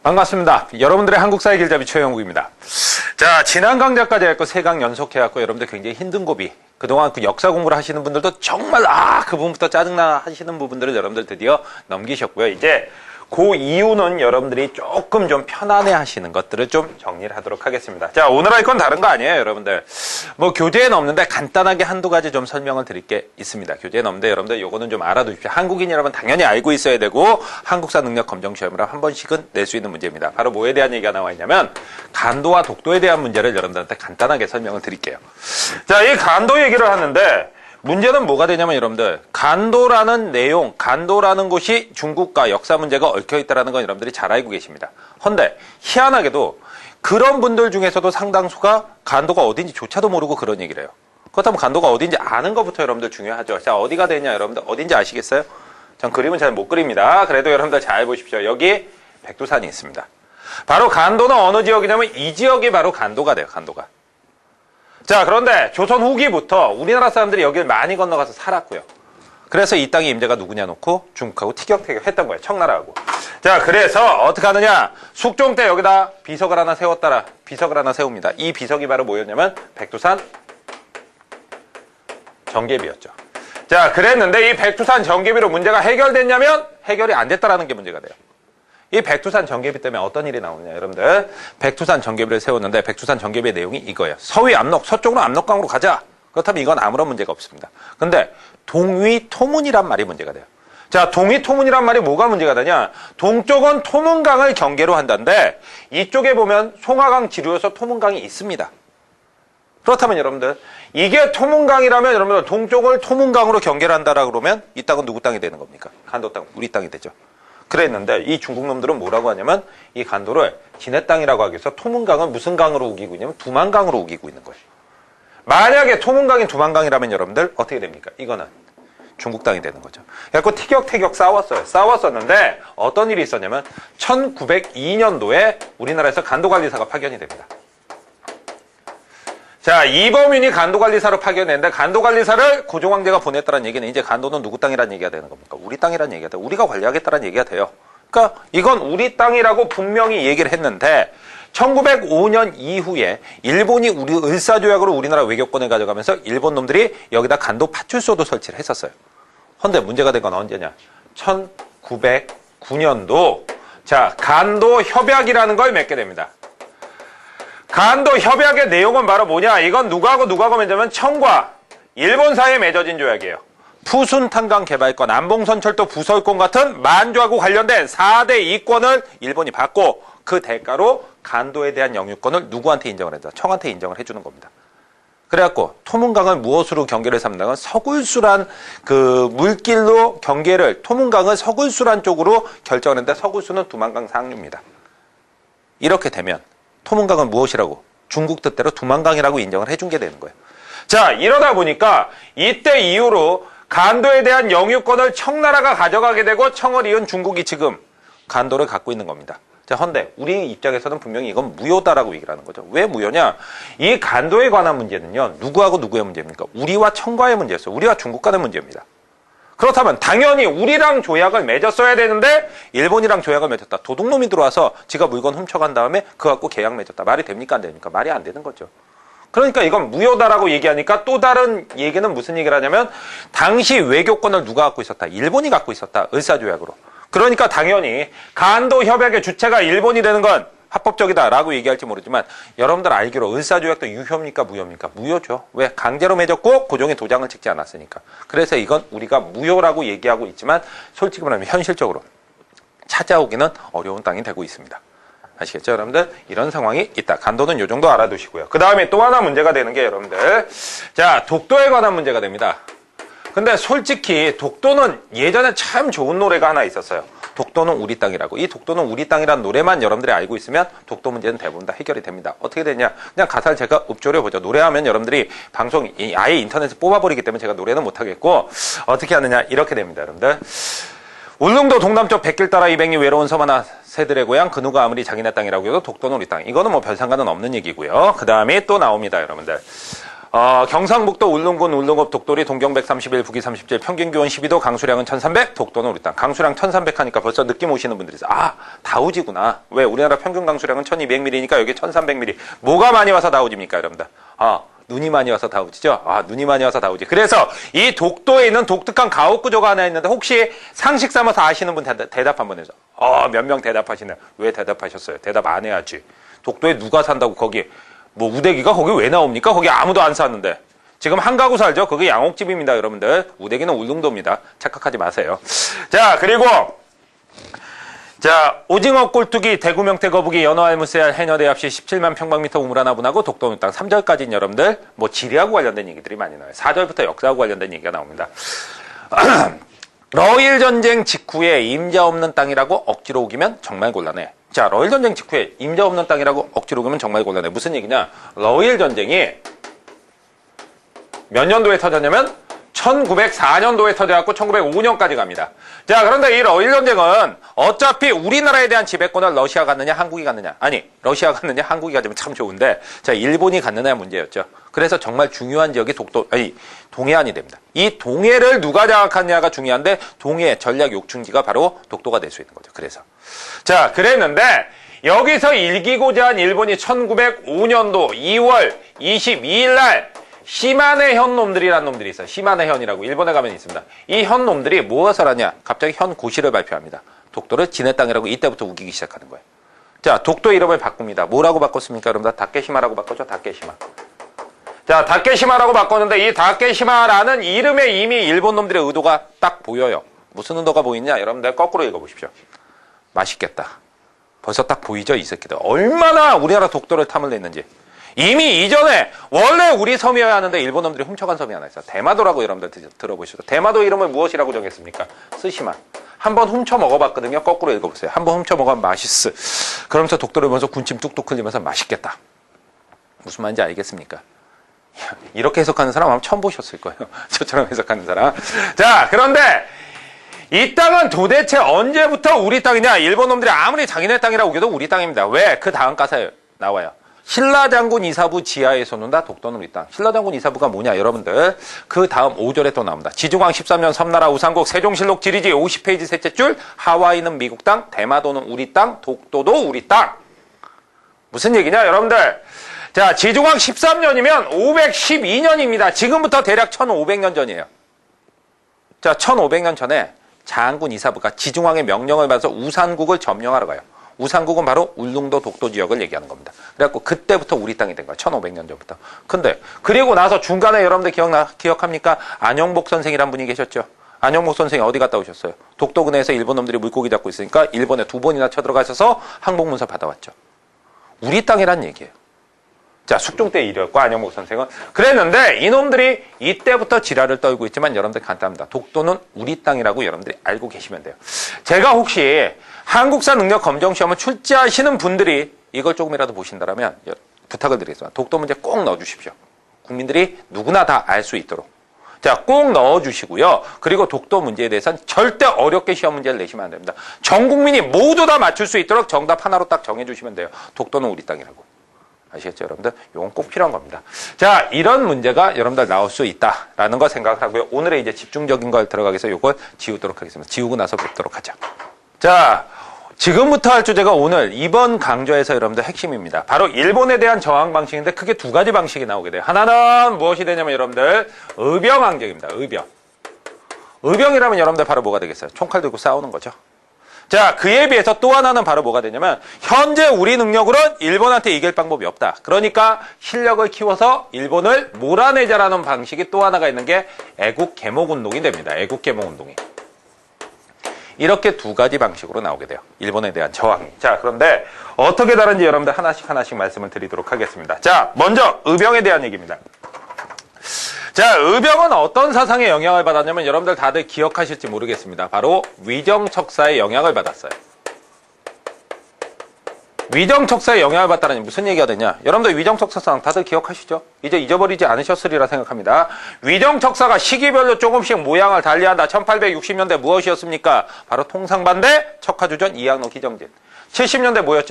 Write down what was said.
반갑습니다. 여러분들의 한국사의 길잡이 최영욱입니다. 자, 지난 강좌까지 했고 3강 연속해갖고 여러분들 굉장히 힘든 고비, 그동안 그 역사 공부를 하시는 분들도 정말 그 부분부터 짜증나 하시는 부분들을 여러분들 드디어 넘기셨고요. 이제 그 이유는 여러분들이 조금 좀 편안해 하시는 것들을 좀 정리를 하도록 하겠습니다. 자, 오늘 할 건 다른 거 아니에요, 여러분들. 뭐 교재에는 없는데 간단하게 한두 가지 좀 설명을 드릴 게 있습니다. 교재에는 없는데 여러분들 요거는 좀 알아두십시오. 한국인이라면 당연히 알고 있어야 되고 한국사 능력 검정 시험을 한 번씩은 낼 수 있는 문제입니다. 바로 뭐에 대한 얘기가 나와 있냐면 간도와 독도에 대한 문제를 여러분들한테 간단하게 설명을 드릴게요. 자, 이 간도 얘기를 하는데 문제는 뭐가 되냐면 여러분들, 간도라는 내용, 간도라는 곳이 중국과 역사 문제가 얽혀있다는 건 여러분들이 잘 알고 계십니다. 헌데 희한하게도 그런 분들 중에서도 상당수가 간도가 어딘지조차도 모르고 그런 얘기를 해요. 그렇다면 간도가 어딘지 아는 것부터 여러분들 중요하죠. 자, 어디가 되냐 여러분들, 어딘지 아시겠어요? 전 그림은 잘 못 그립니다. 그래도 여러분들 잘 보십시오. 여기 백두산이 있습니다. 바로 간도는 어느 지역이냐면 이 지역이 바로 간도가 돼요. 간도가. 자, 그런데 조선 후기부터 우리나라 사람들이 여기를 많이 건너가서 살았고요. 그래서 이 땅의 임자가 누구냐 놓고 중국하고 티격태격 했던 거예요. 청나라하고. 자, 그래서 어떻게 하느냐, 숙종 때 여기다 비석을 하나 세웠다라. 비석을 하나 세웁니다. 이 비석이 바로 뭐였냐면 백두산 정계비였죠. 자, 그랬는데 이 백두산 정계비로 문제가 해결됐냐면 해결이 안 됐다라는 게 문제가 돼요. 이 백두산 정계비 때문에 어떤 일이 나오느냐, 여러분들. 백두산 정계비를 세웠는데 백두산 정계비의 내용이 이거예요. 서위 압록, 서쪽으로 압록강으로 가자. 그렇다면 이건 아무런 문제가 없습니다. 근데 동위토문이란 말이 문제가 돼요. 자, 동위토문이란 말이 뭐가 문제가 되냐, 동쪽은 토문강을 경계로 한다는데 이쪽에 보면 송하강 지류에서 토문강이 있습니다. 그렇다면 여러분들, 이게 토문강이라면 여러분들 동쪽을 토문강으로 경계를 한다라 그러면 이 땅은 누구 땅이 되는 겁니까? 간도 땅, 우리 땅이 되죠. 그랬는데 이 중국 놈들은 뭐라고 하냐면 이 간도를 지네 땅이라고 하기 위해서 토문강은 무슨 강으로 우기고 있냐면 두만강으로 우기고 있는 거예요. 만약에 토문강이 두만강이라면 여러분들 어떻게 됩니까? 이거는 중국 땅이 되는 거죠. 그래서 티격태격 싸웠어요. 싸웠었는데 어떤 일이 있었냐면 1902년도에 우리나라에서 간도관리사가 파견이 됩니다. 자, 이범윤이 간도관리사로 파견했는데 간도관리사를 고종황제가 보냈다는 얘기는 이제 간도는 누구 땅이라는 얘기가 되는 겁니까? 우리 땅이라는 얘기가 돼요. 우리가 관리하겠다는 얘기가 돼요. 그러니까 이건 우리 땅이라고 분명히 얘기를 했는데 1905년 이후에 일본이 우리 을사조약으로 우리나라 외교권을 가져가면서 일본 놈들이 여기다 간도 파출소도 설치를 했었어요. 그런데 문제가 된 건 언제냐? 1909년도 자, 간도 협약이라는 걸 맺게 됩니다. 간도 협약의 내용은 바로 뭐냐? 이건 누구하고 맺냐면 청과 일본 사이에 맺어진 조약이에요. 푸순탄강 개발권, 남봉선철도 부설권 같은 만주하고 관련된 4대 이권을 일본이 받고 그 대가로 간도에 대한 영유권을 누구한테 인정을 했다? 청한테 인정을 해주는 겁니다. 그래갖고 토문강을 무엇으로 경계를 삼는다면 서굴수란 그 물길로 경계를, 토문강을 서굴수란 쪽으로 결정을 했는데 서굴수는 두만강 상류입니다. 이렇게 되면 토문강은 무엇이라고? 중국 뜻대로 두만강이라고 인정을 해준 게 되는 거예요. 자, 이러다 보니까 이때 이후로 간도에 대한 영유권을 청나라가 가져가게 되고 청을 이은 중국이 지금 간도를 갖고 있는 겁니다. 자, 헌데 우리 입장에서는 분명히 이건 무효다라고 얘기를 하는 거죠. 왜 무효냐? 이 간도에 관한 문제는요, 누구하고 누구의 문제입니까? 우리와 청과의 문제였어요. 우리와 중국 간의 문제입니다. 그렇다면 당연히 우리랑 조약을 맺었어야 되는데 일본이랑 조약을 맺었다. 도둑놈이 들어와서 지가 물건 훔쳐간 다음에 그거 갖고 계약 맺었다. 말이 됩니까? 안 됩니까? 말이 안 되는 거죠. 그러니까 이건 무효다라고 얘기하니까 또 다른 얘기는 무슨 얘기를 하냐면 당시 외교권을 누가 갖고 있었다? 일본이 갖고 있었다. 을사조약으로. 그러니까 당연히 간도 협약의 주체가 일본이 되는 건 합법적이다라고 얘기할지 모르지만 여러분들 알기로 을사조약도 유효입니까? 무효입니까? 무효죠. 왜? 강제로 맺었고 고종이 도장을 찍지 않았으니까. 그래서 이건 우리가 무효라고 얘기하고 있지만 솔직히 말하면 현실적으로 찾아오기는 어려운 땅이 되고 있습니다. 아시겠죠, 여러분들? 이런 상황이 있다. 간도는 이 정도 알아두시고요. 그 다음에 또 하나 문제가 되는 게 여러분들, 자, 독도에 관한 문제가 됩니다. 근데 솔직히 독도는 예전에 참 좋은 노래가 하나 있었어요. 독도는 우리 땅이라고. 이 독도는 우리 땅이라는 노래만 여러분들이 알고 있으면 독도 문제는 대부분 다 해결이 됩니다. 어떻게 되냐? 그냥 가사를 제가 읊조려 보죠. 노래하면 여러분들이 방송 아예 인터넷에 뽑아버리기 때문에 제가 노래는 못하겠고 어떻게 하느냐? 이렇게 됩니다, 여러분들. 울릉도 동남쪽 백길 따라 이백리 외로운 섬 하나 새들의 고향 그 누가 아무리 자기네 땅이라고 해도 독도는 우리 땅. 이거는 뭐 별 상관은 없는 얘기고요. 그 다음에 또 나옵니다, 여러분들. 경상북도 울릉군 울릉읍 독도리 동경 131 북위 37 평균 기온 12도 강수량은 1300 독도는 우리 땅. 강수량 1300 하니까 벌써 느낌 오시는 분들이 있어요. 아, 다우지구나. 왜? 우리나라 평균 강수량은 1200mm니까 여기 1300mm. 뭐가 많이 와서 다우지입니까, 여러분들? 눈이 많이 와서 다우지죠? 눈이 많이 와서 다우지. 그래서 이 독도에 있는 독특한 가옥 구조가 하나 있는데 혹시 상식 삼아서 아시는 분 대답 한번 해줘. 몇 명 대답하시네요. 왜 대답하셨어요? 대답 안 해야지. 독도에 누가 산다고 거기 뭐 우대기가 거기 왜 나옵니까? 거기 아무도 안 사는데. 지금 한 가구 살죠? 그게 양옥집입니다, 여러분들. 우대기는 울릉도입니다. 착각하지 마세요. 자, 그리고 자, 오징어 꼴뚜기, 대구 명태 거북이, 연어 알무새알, 해녀 대합시 17만 평방미터 우물하나 분하고 독도는 땅 3절까지는 여러분들 뭐 지리하고 관련된 얘기들이 많이 나와요. 4절부터 역사하고 관련된 얘기가 나옵니다. 러일 전쟁 직후에 임자 없는 땅이라고 억지로 우기면 정말 곤란해. 자, 러일 전쟁 직후에 임자 없는 땅이라고 억지로 우기면 정말 곤란해. 무슨 얘기냐? 러일 전쟁이 몇 년도에 터졌냐면 1904년도에 터져갖고 1905년까지 갑니다. 자, 그런데 이 러일 전쟁은 어차피 우리나라에 대한 지배권을 러시아가 갖느냐 한국이 갖느냐, 아니 러시아가 갖느냐 한국이 가지면 참 좋은데, 자, 일본이 갖느냐 문제였죠. 그래서 정말 중요한 지역이 동해안이 됩니다. 이 동해를 누가 장악하느냐가 중요한데 동해 전략 요충지가 바로 독도가 될 수 있는 거죠. 그래서 자, 그랬는데 여기서 일기고자 한 일본이 1905년도 2월 22일 날 시마네 현 놈들이라는 놈들이 있어요. 시마네 현이라고 일본에 가면 있습니다. 이 현 놈들이 무엇을 하냐? 갑자기 현 고시를 발표합니다. 독도를 지네 땅이라고 이때부터 우기기 시작하는 거예요. 자, 독도 이름을 바꿉니다. 뭐라고 바꿨습니까? 여러분들 다케시마라고 바꿨죠? 다케시마. 자, 다케시마라고 바꿨는데 이 다케시마라는 이름에 이미 일본 놈들의 의도가 딱 보여요. 무슨 의도가 보이냐? 여러분들 거꾸로 읽어보십시오. 맛있겠다. 벌써 딱 보이죠? 이 새끼들. 얼마나 우리나라 독도를 탐을 냈는지. 이미 이전에 원래 우리 섬이어야 하는데 일본 놈들이 훔쳐간 섬이 하나 있어요. 대마도라고 여러분들 들어보시죠. 대마도 이름을 무엇이라고 정했습니까? 스시마. 한번 훔쳐 먹어봤거든요. 거꾸로 읽어보세요. 한번 훔쳐 먹으면 맛있어. 그러면서 독도를 보면서 군침 뚝뚝 흘리면서 맛있겠다. 무슨 말인지 알겠습니까? 이렇게 해석하는 사람 아마 처음 보셨을 거예요. 저처럼 해석하는 사람. 자, 그런데 이 땅은 도대체 언제부터 우리 땅이냐? 일본 놈들이 아무리 자기네 땅이라고 우겨도 우리 땅입니다. 왜? 그 다음 가사에 나와요. 신라장군 이사부 지하에 솟는다 독도는 우리 땅. 신라장군 이사부가 뭐냐? 여러분들 그 다음 5절에 또 나옵니다. 지중왕 13년 섬나라 우상국 세종실록 지리지 50페이지 셋째 줄. 하와이는 미국 땅, 대마도는 우리 땅, 독도도 우리 땅. 무슨 얘기냐 여러분들? 자, 지중왕 13년이면 512년입니다. 지금부터 대략 1500년 전이에요. 자, 1500년 전에 장군 이사부가 지중왕의 명령을 받아서 우산국을 점령하러 가요. 우산국은 바로 울릉도 독도 지역을 얘기하는 겁니다. 그래갖고 그때부터 우리 땅이 된 거야. 1500년 전부터. 근데 그리고 나서 중간에 여러분들 기억합니까? 안영복 선생이란 분이 계셨죠. 안영복 선생이 어디 갔다 오셨어요? 독도 근해에서 일본 놈들이 물고기 잡고 있으니까 일본에 2번이나 쳐들어가셔서 항복문서 받아왔죠. 우리 땅이란 얘기예요. 자, 숙종 때 일이었고 안영복 선생은 그랬는데 이놈들이 이때부터 지랄을 떨고 있지만 여러분들 간단합니다. 독도는 우리 땅이라고 여러분들이 알고 계시면 돼요. 제가 혹시 한국사 능력 검정 시험을 출제하시는 분들이 이걸 조금이라도 보신다면 부탁을 드리겠습니다. 독도 문제 꼭 넣어주십시오. 국민들이 누구나 다 알 수 있도록. 자, 꼭 넣어주시고요. 그리고 독도 문제에 대해서는 절대 어렵게 시험 문제를 내시면 안 됩니다. 전 국민이 모두 다 맞출 수 있도록 정답 하나로 딱 정해주시면 돼요. 독도는 우리 땅이라고. 아시겠죠, 여러분들? 이건 꼭 필요한 겁니다. 자, 이런 문제가 여러분들 나올 수 있다라는 거 생각을 하고요. 오늘의 이제 집중적인 걸 들어가기 위해서 이걸 지우도록 하겠습니다. 지우고 나서 뵙도록 하죠. 자, 지금부터 할 주제가 오늘 이번 강좌에서 여러분들 핵심입니다. 바로 일본에 대한 저항 방식인데 크게 두 가지 방식이 나오게 돼요. 하나는 무엇이 되냐면 여러분들 의병항쟁입니다. 의병이라면 여러분들 바로 뭐가 되겠어요? 총칼 들고 싸우는 거죠. 자, 그에 비해서 또 하나는 바로 뭐가 되냐면 현재 우리 능력으로는 일본한테 이길 방법이 없다. 그러니까 실력을 키워서 일본을 몰아내자라는 방식이 또 하나가 있는 게 애국개몽운동이 됩니다. 애국개몽운동이. 이렇게 두 가지 방식으로 나오게 돼요. 일본에 대한 저항이. 자, 그런데 어떻게 다른지 여러분들 하나씩 말씀을 드리도록 하겠습니다. 자, 먼저 의병에 대한 얘기입니다. 자, 의병은 어떤 사상의 영향을 받았냐면 여러분들 다들 기억하실지 모르겠습니다. 바로 위정척사의 영향을 받았어요. 위정척사의 영향을 받다니 무슨 얘기가 되냐? 여러분들 위정척사상 다들 기억하시죠? 이제 잊어버리지 않으셨으리라 생각합니다. 위정척사가 시기별로 조금씩 모양을 달리한다. 1860년대 무엇이었습니까? 바로 통상반대 척하주전 이항로 기정진. 70년대 뭐였죠?